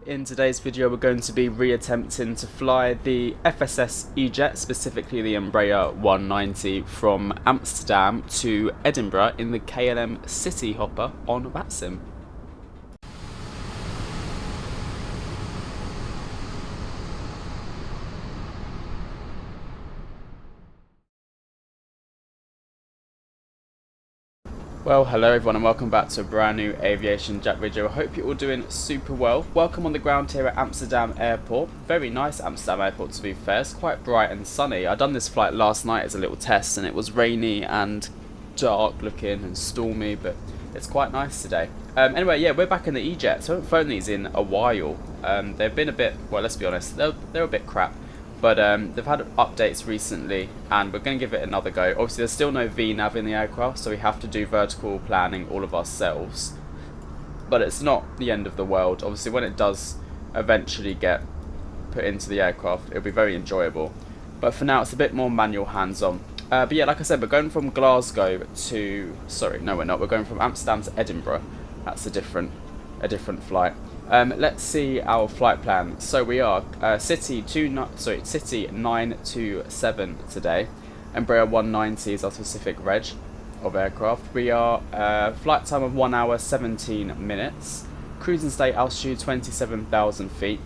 In today's video we're going to be re-attempting to fly the FSS E-Jet, specifically the Embraer 190 from Amsterdam to Edinburgh in the KLM City Hopper on Vatsim. Well, hello everyone and welcome back to a brand new AviationJack video. I hope you're all doing super well. Welcome on the ground here at Amsterdam Airport. Very nice Amsterdam Airport, to be fair. It's quite bright and sunny. I done this flight last night as a little test and it was rainy and dark looking and stormy, but it's quite nice today. Anyway, yeah, we're back in the E-Jet, so I haven't flown these in a while. They've been a bit, well, let's be honest, they're a bit crap. But they've had updates recently and we're going to give it another go. Obviously there's still no VNav in the aircraft, so we have to do vertical planning all of ourselves. But it's not the end of the world. Obviously when it does eventually get put into the aircraft, it'll be very enjoyable. But for now it's a bit more manual hands-on. But yeah, like I said, we're going from Glasgow to... Sorry, no we're not. We're going from Amsterdam to Edinburgh. That's a different flight. Let's see our flight plan. So we are City 927 today. Embraer 190 is our specific reg of aircraft. We are flight time of 1 hour 17 minutes. Cruising state altitude 27,000 feet.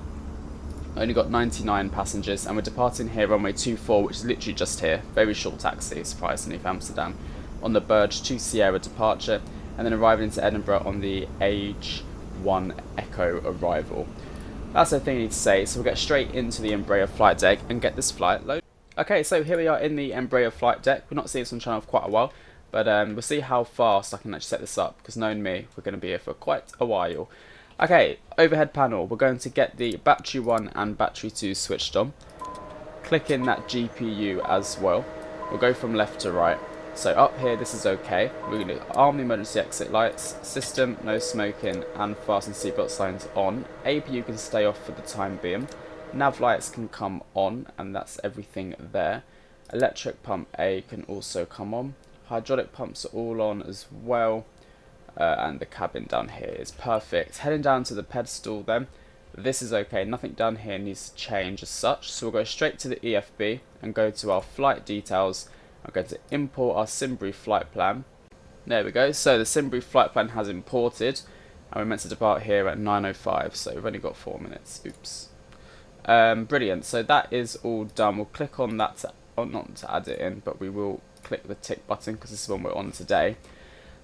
Only got 99 passengers and we're departing here runway 24, which is literally just here. Very short taxi, surprisingly, for Amsterdam. On the Burge to Sierra departure and then arriving into Edinburgh on the H1 Echo arrival. That's the thing I need to say, so we'll get straight into the Embraer flight deck and get this flight loaded. Okay, so here we are in the Embraer flight deck. We've not seen this on channel for quite a while, but we'll see how fast I can actually set this up, because knowing me, we're going to be here for quite a while. Okay, overhead panel, we're going to get the battery 1 and battery 2 switched on. Click in that GPU as well. We'll go from left to right. So up here, this is okay. We're going to arm the emergency exit lights, system, no smoking, and fasten seatbelt signs on. APU can stay off for the time being. Nav lights can come on, and that's everything there. Electric pump A can also come on. Hydraulic pumps are all on as well. And the cabin down here is perfect. Heading down to the pedestal then. This is okay. Nothing down here needs to change as such. So we'll go straight to the EFB and go to our flight details. I'm going to import our Simbrief flight plan. There we go. So the Simbrief flight plan has imported. And we're meant to depart here at 9:05. So we've only got 4 minutes. Oops. Brilliant. So that is all done. We'll click on that, not to add it in, but we will click the tick button because this is the one we're on today.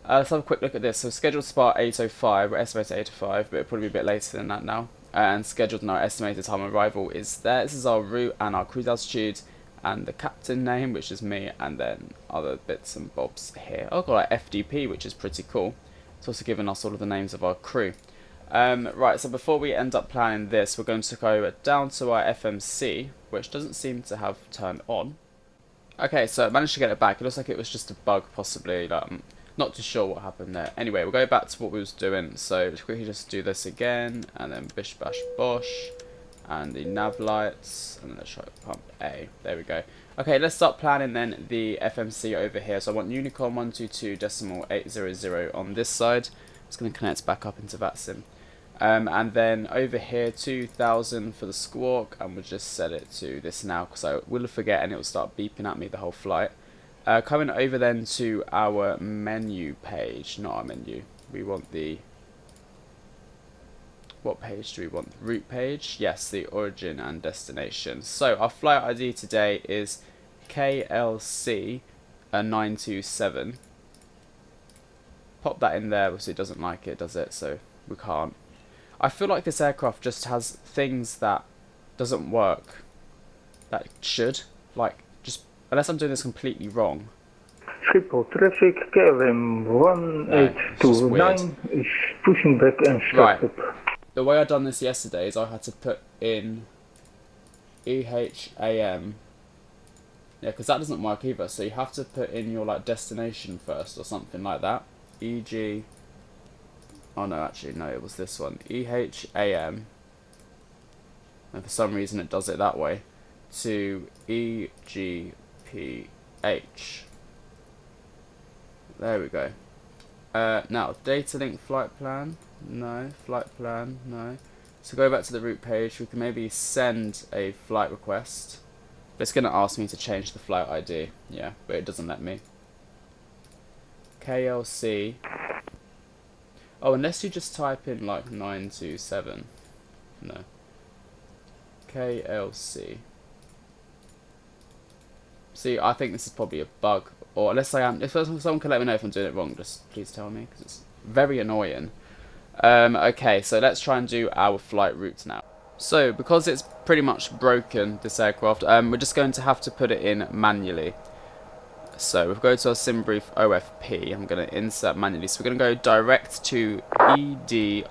Let's have a quick look at this. So scheduled to start 8:05, we're estimated 8:05, but it'll probably be a bit later than that now. And scheduled and our estimated time of arrival is there. This is our route and our cruise altitude and the captain name, which is me, and then other bits and bobs here. Oh, I've got like FDP, which is pretty cool. It's also given us all of the names of our crew. Right, so before we end up planning this, we're going to go down to our FMC, which doesn't seem to have turned on. Okay, so I managed to get it back. It looks like it was just a bug, possibly. Not too sure what happened there. Anyway, we'll go back to what we was doing. So let's quickly just do this again, and then bish bash bosh, and the nav lights, and then let's try pump A. There we go. Okay, let's start planning then the FMC over here. So I want Unicorn 122.800 on this side. It's going to connect back up into Vatsim. And then over here 2000 for the squawk, and we'll just set it to this now because I will forget and it will start beeping at me the whole flight. Coming over then to our menu page, not our menu. We want the... What page do we want? Route page? Yes, the origin and destination. So our flight ID today is KLC 927. Pop that in there, obviously it doesn't like it, does it? So we can't. I feel like this aircraft just has things that doesn't work that should, like, just unless I'm doing this completely wrong. Schiphol traffic, KLM 1829 is pushing back and started. Right. The way I done this yesterday is I had to put in EHAM. Yeah, because that doesn't work either. So you have to put in your like destination first or something like that. E.g. Oh no, actually no, it was this one. EHAM. And for some reason it does it that way. To EGPH. There we go. Now, data link flight plan. No. Flight plan. No. So go back to the route page, we can maybe send a flight request. But it's going to ask me to change the flight ID. Yeah, but it doesn't let me. KLC. Oh, unless you just type in like 927. No. KLC. See, I think this is probably a bug. Or unless I am... If someone can let me know if I'm doing it wrong, just please tell me, because it's very annoying. Okay, so let's try and do our flight route now. So, because it's pretty much broken, this aircraft, we're just going to have to put it in manually. So, we'll go to our SimBrief OFP. I'm going to insert manually. So, we're going to go direct to EDRID.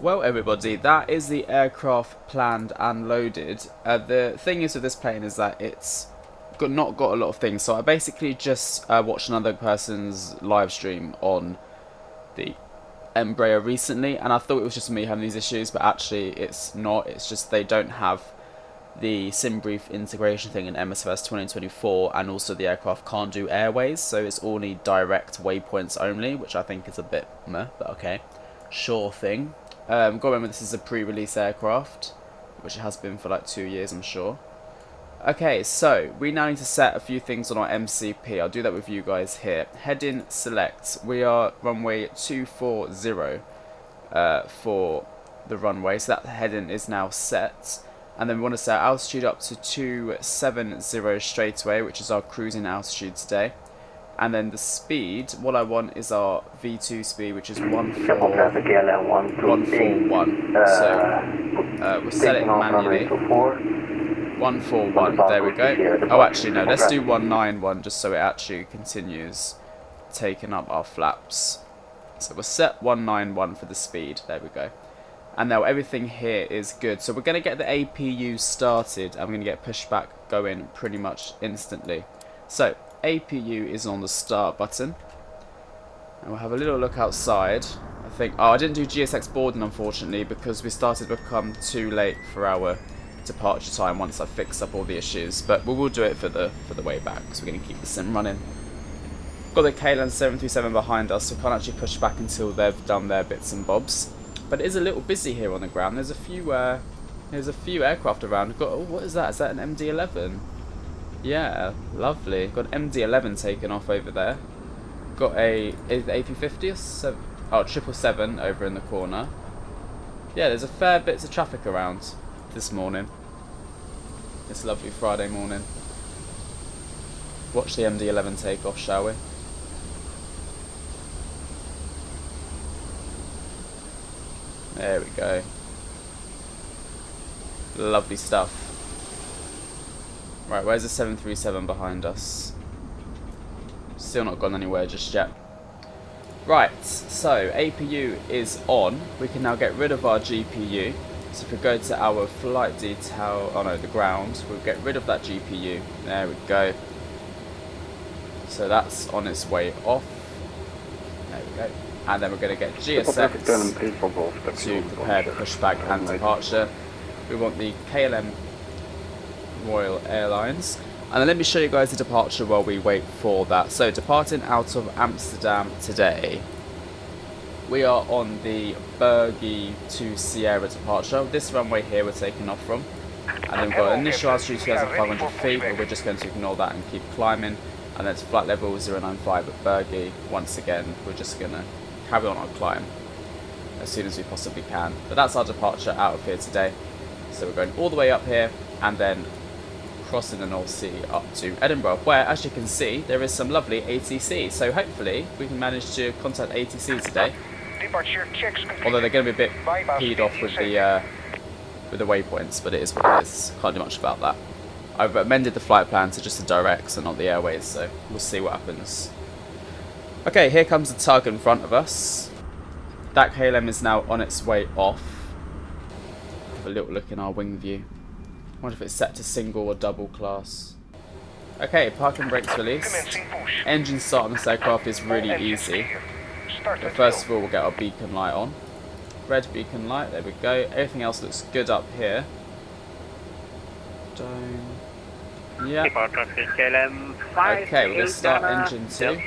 Well, everybody, that is the aircraft planned and loaded. The thing is with this plane is that it's not got a lot of things. So I basically just watched another person's live stream on the Embraer recently, and I thought it was just me having these issues, but actually it's not. It's just they don't have the SimBrief integration thing in MSFS 2024, and also the aircraft can't do airways, so it's only direct waypoints only, which I think is a bit meh, but okay, sure thing. Got to remember this is a pre-release aircraft, which it has been for like 2 years, I'm sure. Okay, so we now need to set a few things on our MCP. I'll do that with you guys here. Heading select. We are runway 240 for the runway, so that heading is now set. And then we want to set altitude up to 270 straight away, which is our cruising altitude today. And then the speed, what I want is our V2 speed, which is 141. So we'll set it manually. 141, there we go. Oh, actually, no, let's do 191 just so it actually continues taking up our flaps. So we'll set 191 for the speed, there we go. And now everything here is good. So we're going to get the APU started, and we're going to get Pushback going pretty much instantly. So APU is on the start button, and we'll have a little look outside. I think, oh, I didn't do GSX boarding unfortunately because we started to become too late for our departure time once I fixed up all the issues, but we will do it for the way back because we're going to keep the sim running. Got the KLM 737 behind us, so we can't actually push back until they've done their bits and bobs. But it is a little busy here on the ground. There's a few aircraft around. Got, oh, what is that? Is that an MD-11? Yeah, lovely. Got an MD-11 taken off over there. Got a AP50 or 777 over in the corner. Yeah, there's a fair bits of traffic around this morning. This lovely Friday morning. Watch the MD-11 take off, shall we? There we go. Lovely stuff. Right, where's the 737 behind us? Still not gone anywhere just yet. Right, so APU is on. We can now get rid of our GPU. So if we go to our flight detail, oh no, the ground, we'll get rid of that GPU. There we go. So that's on its way off. There we go. And then we're going to get GSX to prepare the pushback and departure. We want the KLM Royal Airlines. And then let me show you guys the departure while we wait for that. So departing out of Amsterdam today, we are on the Pyreguee to Sierra departure. This runway here we're taking off from. And then we've got initial altitude 2,500 feet, but we're just going to ignore that and keep climbing. And then it's flight level 095 at Pyreguee. Once again, we're just going to carry on our climb. as soon as we possibly can. But that's our departure out of here today. So we're going all the way up here and then crossing the North Sea up to Edinburgh, where, as you can see, there is some lovely ATC. So hopefully we can manage to contact ATC today. Although they're going to be a bit peed off with the waypoints, but it is what it is. Can't do much about that. I've amended the flight plan to just the directs and not the airways, so we'll see what happens. Okay, here comes the tug in front of us. That KLM is now on its way off. Have a little look in our wing view. Wonder if it's set to single or double class. Okay, parking brakes released. Engine start on this aircraft is really easy. But first of all, we'll get our beacon light on. Red beacon light, there we go. Everything else looks good up here. Yeah. Okay, we're going to start engine 2.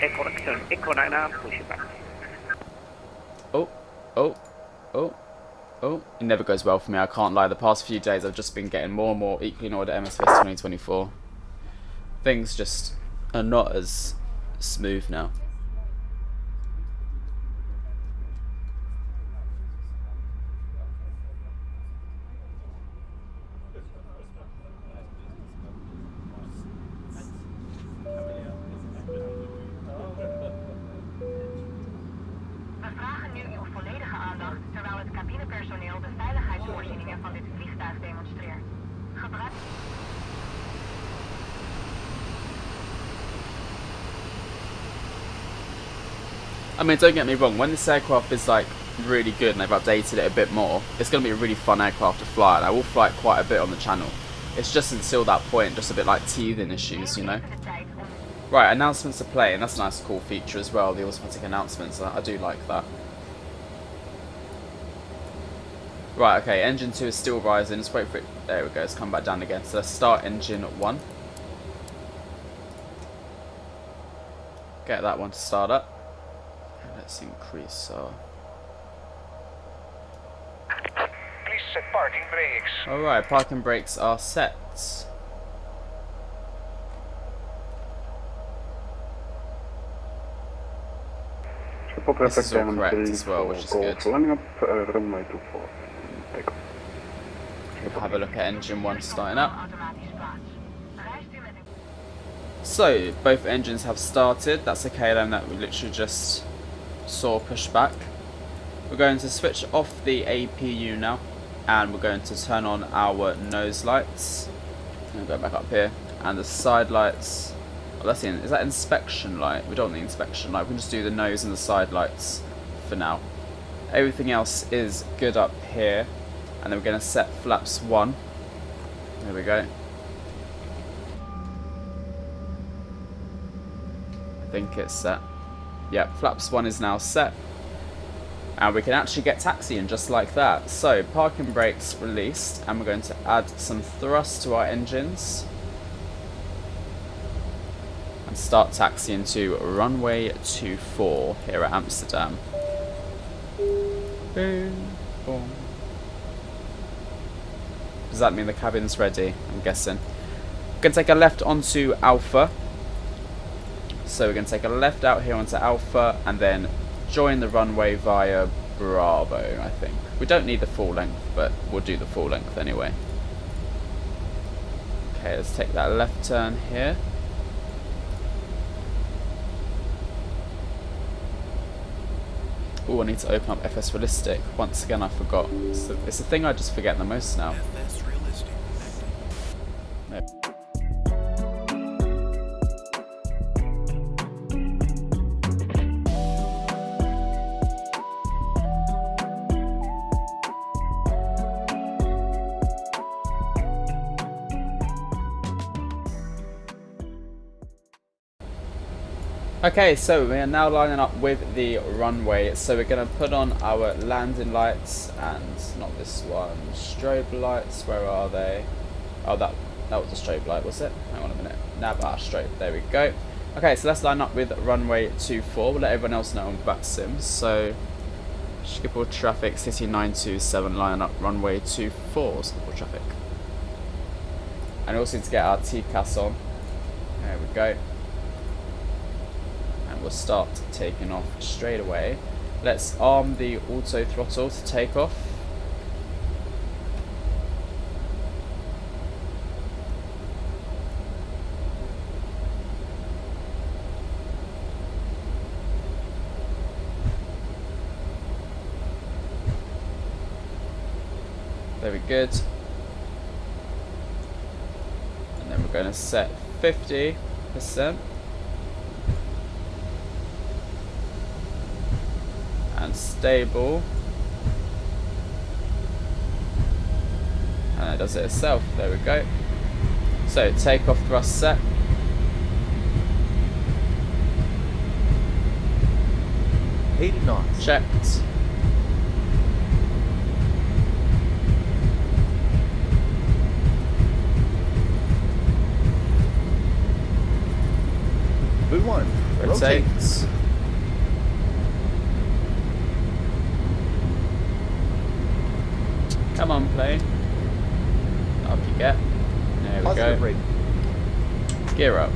Oh, it never goes well for me, I can't lie. The past few days I've just been getting more and more equally in order MSFS 2024. Things just are not as smooth now. I mean, don't get me wrong, when this aircraft is like really good and they've updated it a bit more, it's going to be a really fun aircraft to fly, and I will fly it quite a bit on the channel. It's just until that point, just a bit like teething issues, you know? Right, announcements to play, and that's a nice cool feature as well, the automatic announcements, I do like that. Right, okay, engine 2 is still rising, let's wait for it, there we go, it's come back down again. So let's start engine 1. Get that one to start up. Let's increase our... Please set parking brakes. Alright, parking brakes are set. This is all correct as well, which is good. We'll have a look at engine 1 starting up. So, both engines have started. That's the KLM that we literally just saw push back. We're going to switch off the APU now, and we're going to turn on our nose lights. We'll go back up here, and the side lights. Oh, that's is that inspection light? We don't want the inspection light. We can just do the nose and the side lights for now. Everything else is good up here, and then we're going to set flaps 1. There we go. I think it's set. Yep, flaps 1 is now set. And we can actually get taxiing just like that. So, parking brakes released, and we're going to add some thrust to our engines. And start taxiing to runway 24 here at Amsterdam. Boom, boom. Does that mean the cabin's ready? I'm guessing. We're going to take a left onto Alpha. So we're going to take a left out here onto Alpha and then join the runway via Bravo, I think. We don't need the full length, but we'll do the full length anyway. Okay, let's take that left turn here. Oh, I need to open up FS Realistic. Once again, I forgot. It's the thing I just forget the most now. FS Realistic. No. Okay, so we are now lining up with the runway. So we're going to put on our landing lights and not this one, strobe lights. Where are they? Oh, that was a strobe light, was it? Hang on a minute. Nav, strobe. There we go. Okay, so let's line up with runway 24. We'll let everyone else know on Vatsim. So Schiphol traffic, city 927, line up runway 24. Schiphol traffic. And we also need to get our TCAS on. There we go. We'll start taking off straight away. Let's arm the auto throttle to take off. Very good. And then we're going to set 50%. And stable. And it does it itself. There we go. So takeoff thrust set. Checked. V1. Rotates. Come on, plane. Up you get. There we Positive go. brake. Gear up.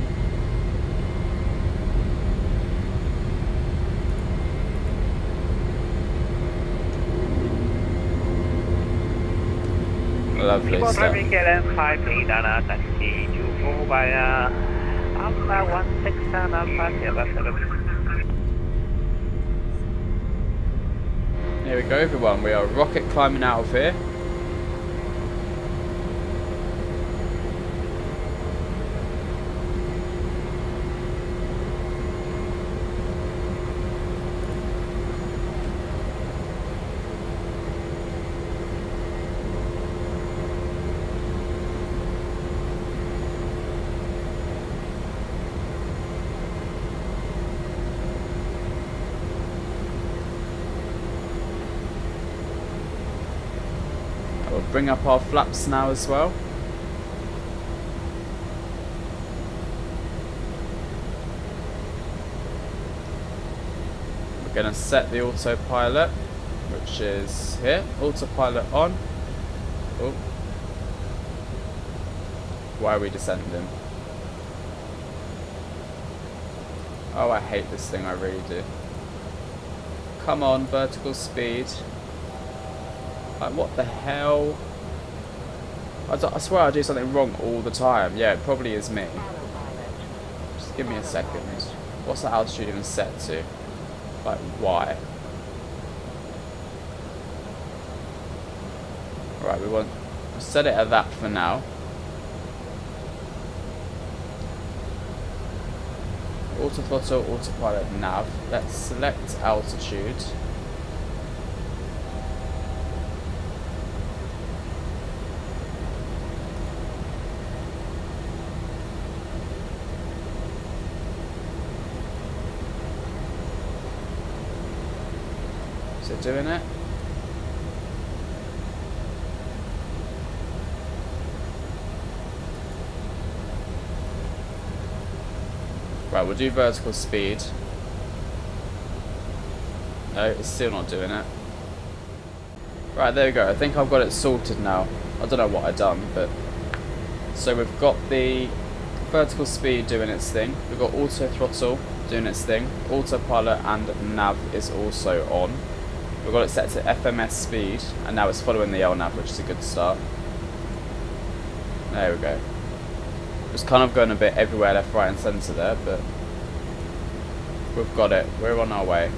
Lovely People stuff. driving KLM 53 Dana taxi to go via Alpha 16 Alpha Sierra 7. Here we go, everyone. We are rocket climbing out of here. We'll bring up our flaps now as well. We're going to set the autopilot, which is here. Autopilot on. Oh. Why are we descending? Oh, I hate this thing, I really do. Come on, vertical speed. Like, what the hell? I swear I do something wrong all the time. Yeah, it probably is me. Just give me a second. What's the altitude even set to? Like, why? Right, we'll set it at that for now. Auto throttle, autopilot, nav. Let's select altitude. Is it doing it? Right, we'll do vertical speed. No, it's still not doing it. Right, there we go. I think I've got it sorted now. I don't know what I've done, but... So we've got the vertical speed doing its thing. We've got auto throttle doing its thing. Autopilot and nav is also on. We've got it set to FMS speed, and now it's following the LNAV, which is a good start. There we go. It's kind of going a bit everywhere, left, right and centre there, but we've got it. We're on our way.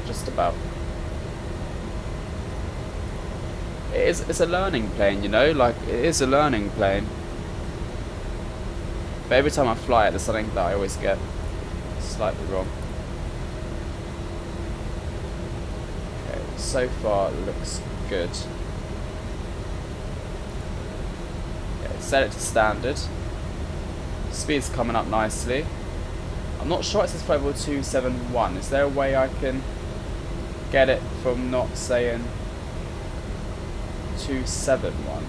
Just about. It's a learning plane, you know? Like, it is a learning plane. But every time I fly it, there's something that I always get slightly wrong. Okay, so far it looks good. Okay, set it to standard. Speed's coming up nicely. I'm not sure it says flight level 271. Is there a way I can get it from not saying 271?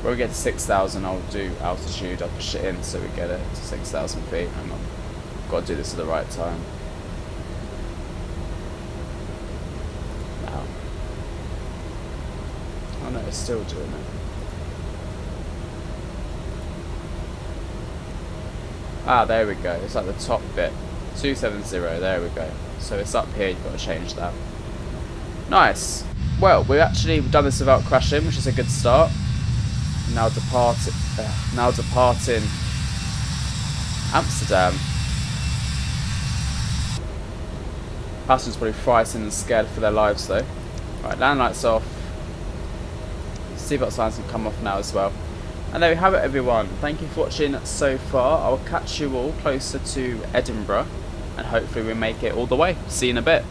When we get to 6,000, I'll do altitude. I'll push it in so we get it to 6,000 feet. Hang on. Got to do this at the right time. Now. Oh no, it's still doing it. Ah, there we go. It's like the top bit. 270, there we go. So it's up here, you've got to change that. Nice. Well, we've actually done this without crashing, which is a good start. Now departing Amsterdam. Passengers probably frightened and scared for their lives though. Right, land lights off. Seatbelt signs can come off now as well. And there we have it, everyone. Thank you for watching so far. I will catch you all closer to Edinburgh, and hopefully we make it all the way. See you in a bit.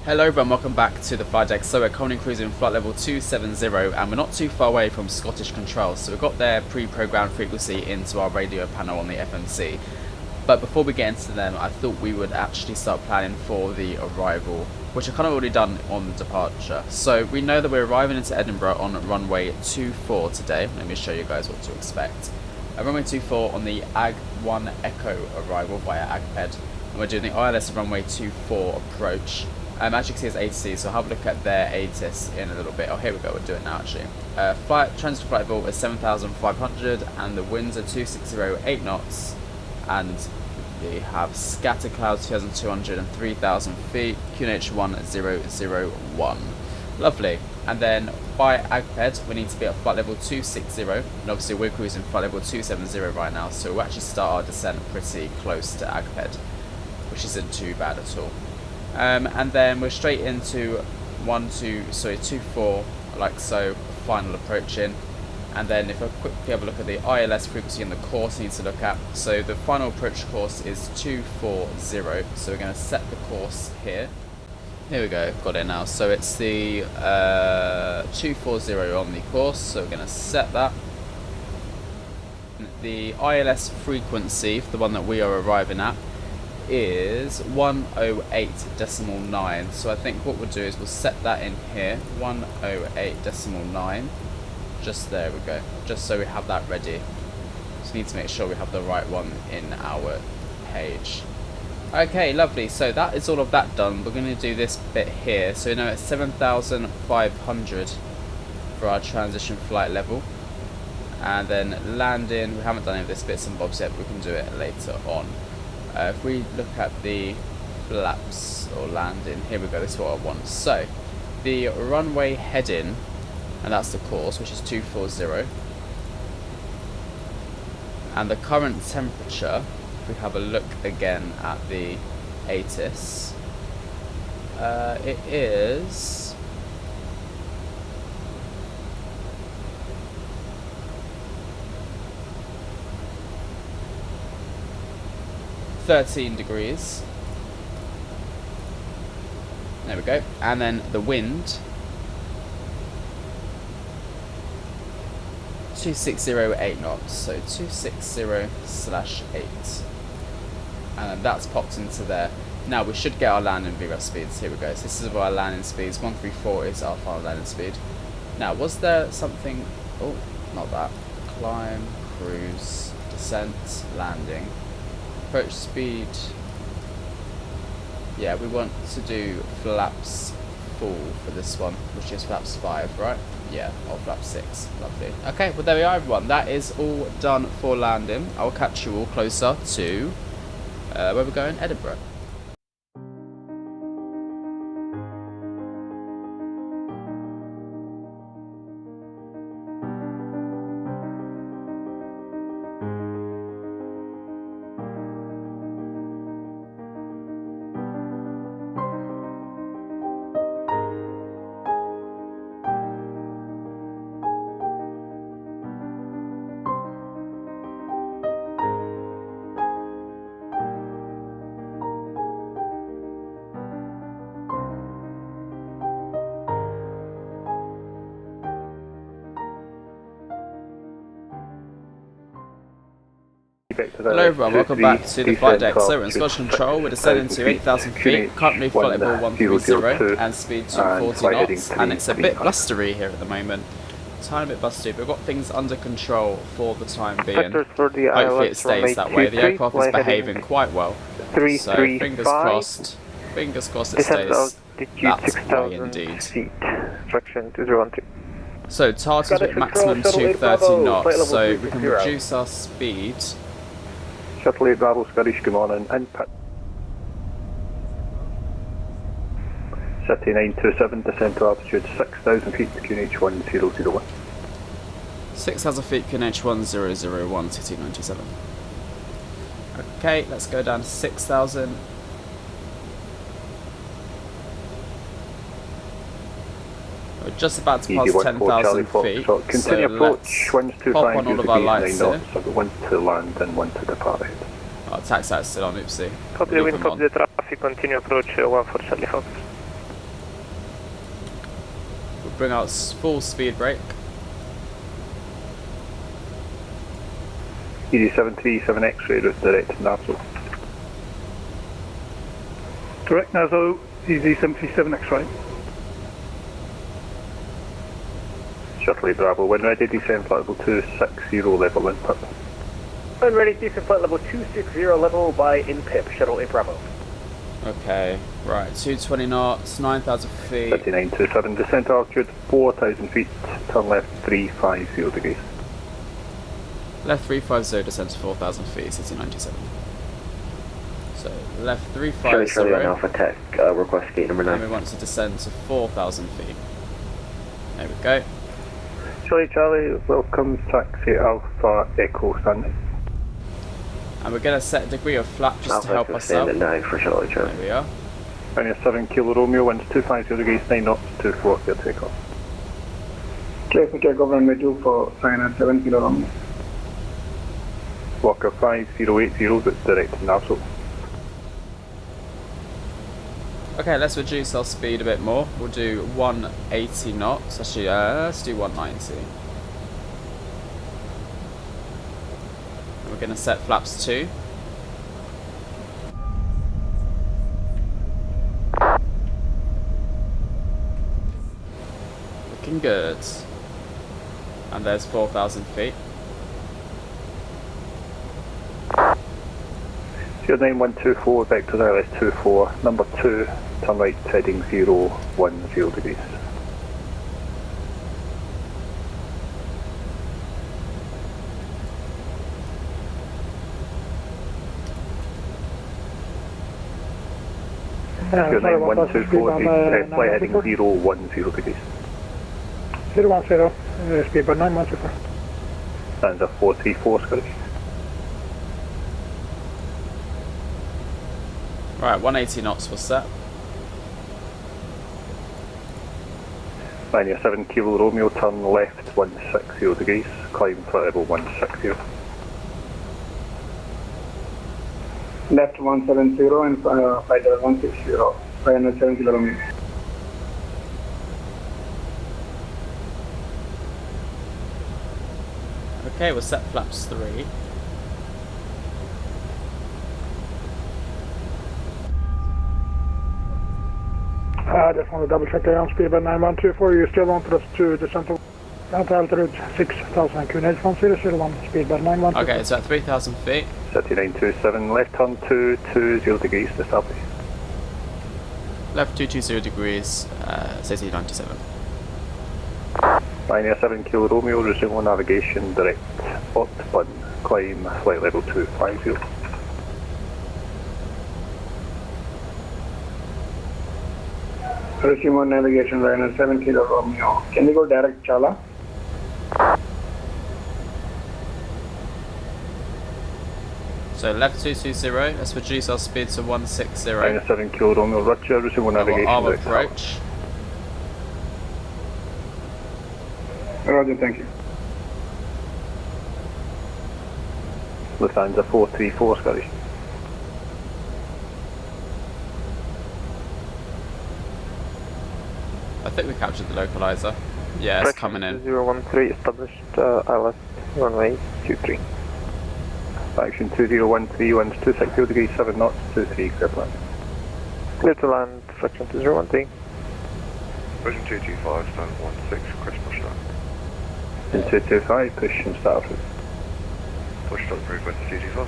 Hello everyone, welcome back to the flight deck. So we're currently cruising flight level 270 and we're not too far away from Scottish controls, so we've got their pre-programmed frequency into our radio panel on the FMC. But before we get into them, I thought we would actually start planning for the arrival, which I've kind of already done on the departure. So we know that we're arriving into Edinburgh on runway 24 today. Let me show you guys what to expect. Runway 24 on the AG1 Echo arrival via AGPED, and we're doing the ILS runway 24 approach. As you can see, it's ATC, so I'll have a look at their ATIS in a little bit. Oh, here we go, we'll do it now actually. Transit flight level is 7,500 and the winds are 2608 knots. And we have scatter clouds 2,200 and 3,000 feet, QNH 1001. Lovely. And then by AGPED, we need to be at flight level 260. And obviously, we're cruising flight level 270 right now, so we'll actually start our descent pretty close to AGPED, which isn't too bad at all. And then we're straight into 24 like so, final approaching. And then if I quickly have a look at the ILS frequency and the course I need to look at, so the final approach course is 240, so we're going to set the course here. Here we go, got it now. So it's the 240 on the course, so we're going to set that. The ILS frequency, the one that we are arriving at, is 108.9. So I think what we'll do is we'll set that in here, 108.9. Just there we go, just so we have that ready. Just need to make sure we have the right one in our page. Okay, lovely. So that is all of that done. We're going to do this bit here. So now it's 7,500 for our transition flight level. And then landing, we haven't done any of this bits and bobs yet, but we can do it later on. If we look at the flaps or landing, here we go, this is what I want. So the runway heading, and that's the course, which is 240. And the current temperature, if we have a look again at the ATIS, it is 13 degrees. There we go. And then the wind, 2608 knots, so 260/8. And then that's popped into there. Now we should get our landing VREF speeds. Here we go. So this is our landing speeds. 134 is our final landing speed. Now, was there something? Oh, not that. climb, cruise, descent, landing. Approach speed. Yeah, we want to do flaps full for this one, which is flaps 5, right? Yeah, or flaps 6. Lovely. Okay, well there we are, everyone. That is all done for landing. I'll catch you all closer to where we're going, Edinburgh. Hello everyone, welcome back to the flight deck. So we're in Scottish Control, we're descending to 8,000 feet, currently flight level 130 and speed 240 knots, and it's a bit blustery here at the moment. Tiny bit blustery, but we've got things under control for the time being. Hopefully it stays that way. The aircraft is behaving quite well, so fingers crossed it stays that way indeed. So targeted maximum 230 knots, so we can reduce our speed. Shuttle 8 Bravo Scottish, good morning, input. City 927, descent to altitude 6,000 feet, QNH 1001. 6,000 feet, QNH 1001, City 97. Okay, let's go down to 6,000. We're just about to pass 10,000 feet, so continue approach, let's pop on all of our lights here. So one to land and one to depart ahead. Our taxi is still on, oopsie. Copy the wind, copy the traffic, continue approach 14 Charlie Fox. We'll bring out full speed brake. ED737 X-ray route direct to Nassau. Direct Nassau, ED737 X-ray. Shuttle 8 Bravo, when ready, descend flight level 260, level input. When ready, descend flight level 260, level by INPIP, Shuttle 8 Bravo. Okay, right, 220 knots, 9,000 feet. 3927, descent altitude 4,000 feet, turn left 350 degrees. Left 350, descent to 4,000 feet, City 97. So, left 350. Charlie on Alpha Tech, request gate number 9. And we want to descend to 4,000 feet. There we go. Charlie, welcome taxi Alpha Echo standing. And we're going to set a degree of flap just Alpha to help us out. At 9 for Charlie. There we are. Only 7 Kilo Romeo, winds 250 degrees, 9 knots, 240 takeoff. Traffic Echo runway 24, sign at 7 Kilo Romeo. Walker 5080, that's direct to Nassau. Okay, let's reduce our speed a bit more. We'll do 180 knots. Actually, let's do 190. And we're going to set flaps 2. Looking good. And there's 4,000 feet. Your 9124, vector ILS24, number 2, turn right heading 010 degrees. Your 9124, flight heading 010 degrees. 010, speed by 9124. Stands at 434 Scottish. Right, 180 knots was set. 97 Kilo Romeo, turn left 160 degrees, climb flight level 160. Left 170 and flight level 160, 507 Kilo Romeo. Okay, we'll set flaps 3. I just want to double check the airspeed about 9124. You're still on thrust to descent. At altitude 6,000 QNH from 001, speed by 91. Okay, so at 3,000 feet. City 927, left turn 220 degrees to establish. Left 220 degrees, city 97. Ryanair 7 Kilo Romeo, resume on navigation, direct port button, climb flight level 250. Resume on navigation, Ryanair 7 Kilo Romeo. Can we go direct Chala? So left 220, let's reduce our speed to 160. Ryanair 7 Kilo Romeo, Roger, resume on navigation, Arm direct approach. Roger, thank you. Lufthansa 434, Scottish. I think we captured the localizer. Yeah, it's coming in. 013 established ILS runway 23. Action 2013, winds 260 degrees 7 knots, 23, clear plan. Clear to land, fraction 2013. Version 225, stand 16, crest pushback. In 225, push and start off. Pushed up through 225.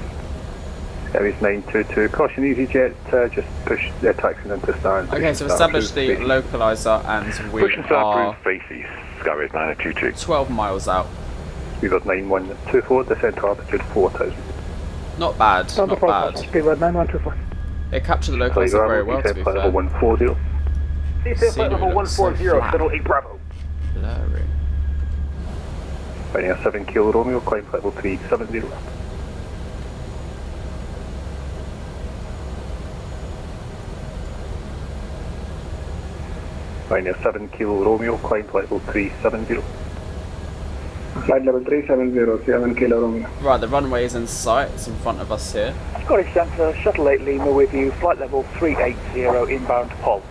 Airways 922, caution EasyJet, just push their taxing into stand. Okay, so establish the localizer and we Push and start are through faces, Skyways 922. 12 miles out. Speedbird 9124, descent to altitude 4000. Not bad, not bad. Speed by 9124. They captured the localizer very well, to be fair. Level 140. Descent flight level 140, Shuttle 8 Bravo. Blurry. Ryanair 7 Kilo Romeo, climb level 370. Ryanair 7 Kilo Romeo, climb level 370. Flight level 370, 7 Kilo Romeo. Right, the runway is in sight, it's in front of us here. Scottish Centre, Shuttle 8 Lima with you, flight level 380 inbound to Pol.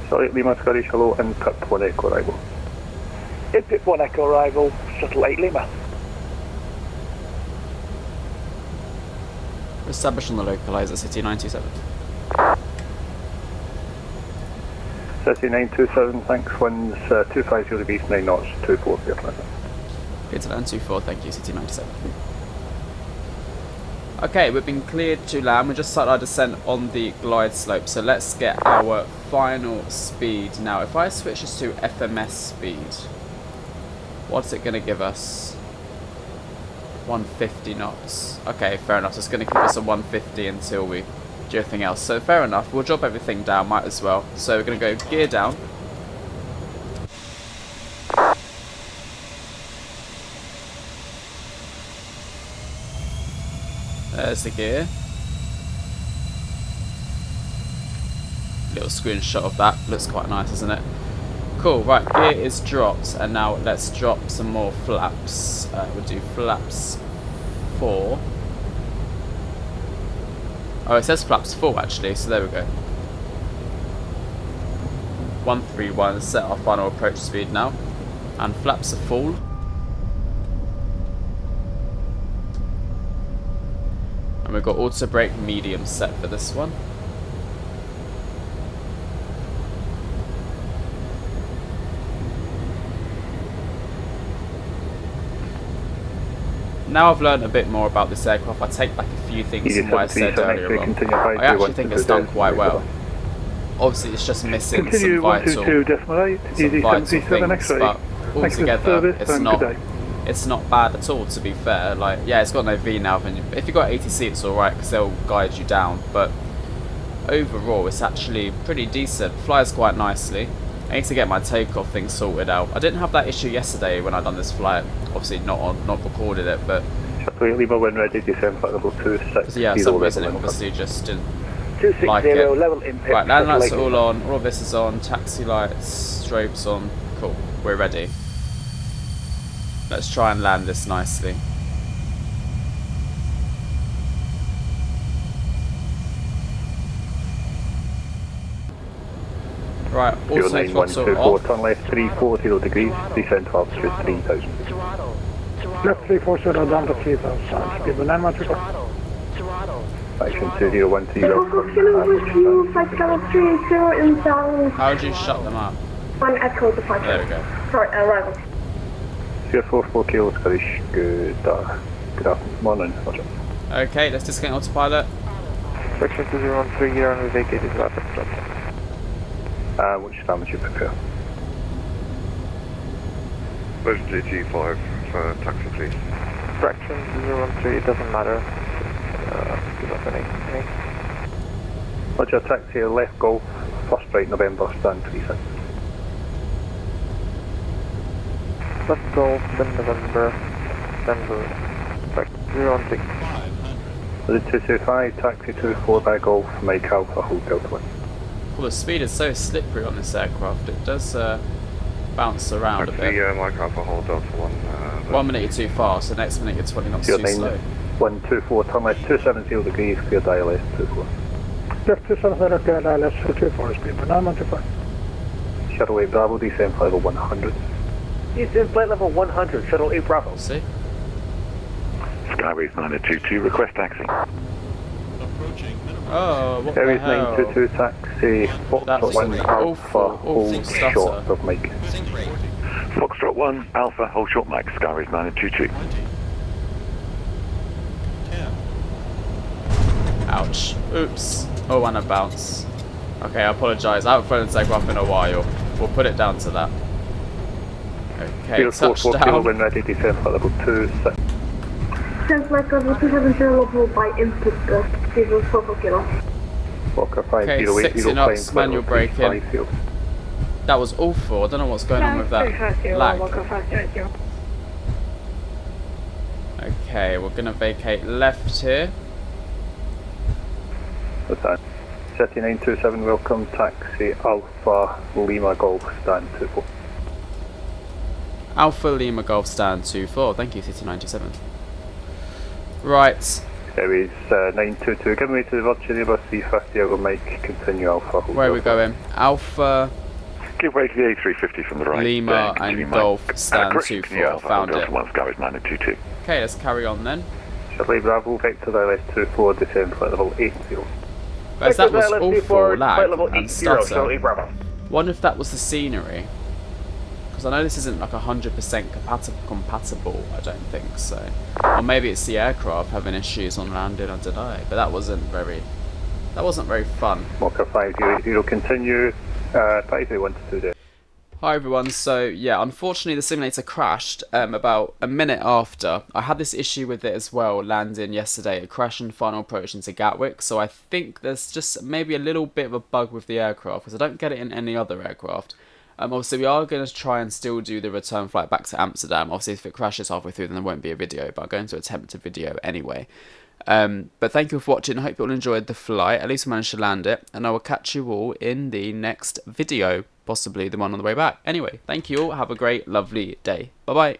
Sorry, Lima Scottish, hello, input 1 Echo arrival. Input 1 Echo arrival, Shuttle 8 Lima. Established on the localizer, city 927. City 927, thanks, winds 250 degrees 9 knots, 24 clear plan. Good to land 24, thank you, city 97. Okay, we've been cleared to land. We just started our descent on the glide slope, so let's get our final speed. Now, if I switch this to FMS speed, what's it going to give us? 150 knots. Okay, fair enough. So it's going to keep us at 150 until we do everything else. So fair enough. We'll drop everything down, might as well. So we're going to go gear down. There's the gear. Little screenshot of that. Looks quite nice, isn't it? Cool, right, gear is dropped, and now let's drop some more flaps. We'll do flaps 4. Oh, it says flaps 4 actually, so there we go. 131, set our final approach speed now. And flaps are full. And we've got auto brake medium set for this one. Now I've learned a bit more about this aircraft, I take back a few things from what I said earlier on. I actually think it's done quite well. Obviously it's just missing some vital things, but altogether it's not bad at all, to be fair. Like, yeah, it's got no VNAV, and if you've got ATC it's alright because they'll guide you down, but overall it's actually pretty decent. Flies quite nicely. I need to get my takeoff thing sorted out. I didn't have that issue yesterday when I done this flight. Obviously not recorded it, but Lima when ready, descend flight level 260. Yeah, some reason it obviously just didn't 260, like it. level input. Right, land lights are all on. All of this is on. Taxi lights, strobes on. Cool, we're ready. Let's try and land this nicely. Right, also throttle off. Turn left 340 degrees, descend to altitude 3000. Left 340 down to 3000, speed by 9124. Action 2013, How would you shut them up? On Echo departure. There we go. Sorry, arrival. 044 kilo, Scottish, good afternoon, morning, Roger. Okay, let's disconnect autopilot. Section 2013, you're on vacated rapid stop. Which time would you prefer? Version G5 for taxi, please. Fraction 013, it doesn't matter. Give us any. Roger, taxi left Golf, first right November, stand 36. Left Golf, then November, Denver. Fraction 016. Was it 225, taxi 24 by Golf, Mike Alpha, hold Delta 1. Well, the speed is so slippery on this aircraft. It does bounce around a bit. Taxi, Mike Alpha, hold Delta 1. 1 minute you're too fast, the next minute you're 20 knots too slow. 124, turn left 270 degrees, clear dial S24. Left 270, clear dial S24, speed for 915. Shuttle 8 Bravo, descent level 100. Descent flight level 100, Shuttle 8 Bravo. See? Skyways 922, request taxi. Oh, what Aries the hell? 922, taxi, Foxtrot 1 Alpha, hold short of Mike. Foxtrot 1 Alpha, hold short Mike, Skyways 922. Ouch. Oops. Oh, and a bounce. Okay, I apologise. I haven't flown the takeoff in a while. We'll put it down to that. Okay, 044 kilo, touchdown. when ready, descent for level 26. Descent flight level 270 level by input, 044 kilo. Walker Okay, 5080, 60 knots, climb manual level braking. 35. That was awful. I don't know what's going on with that lag. Okay, we're going to vacate left here. What's that? 3927, welcome, taxi Alpha Lima Golf, stand 24. Alpha Lima Golf stand 24. Thank you, City 97. Right. Aries 922, give me to the Virgin Airbus 350 out of Mike, continue Alpha. Where are we going? Alpha Give way to the A350 from the right. Lima and Golf stand 24. Found it. 1 Skyways 922. Okay, let's carry on then. Charlie Bravo, Vector Dial S24, descend flight level 80. Guys, that was awful flight lag level and 80, Shuttle stutter. 8 Bravo. Wonder if that was the scenery. Because I know this isn't like 100% compatible, I don't think so. Or maybe it's the aircraft having issues on landing, I don't know. But that wasn't very fun. Walker 500, continue, 531 to Hi everyone, so yeah, unfortunately the simulator crashed about a minute after. I had this issue with it as well landing yesterday. It crashed in final approach into Gatwick, so I think there's just maybe a little bit of a bug with the aircraft because I don't get it in any other aircraft. Obviously we are going to try and still do the return flight back to Amsterdam. Obviously if it crashes halfway through then there won't be a video, but I'm going to attempt a video anyway. But thank you for watching. I hope you all enjoyed the flight. At least we managed to land it, and I will catch you all in the next video, possibly the one on the way back. Anyway, thank you all. Have a great, lovely day. Bye bye.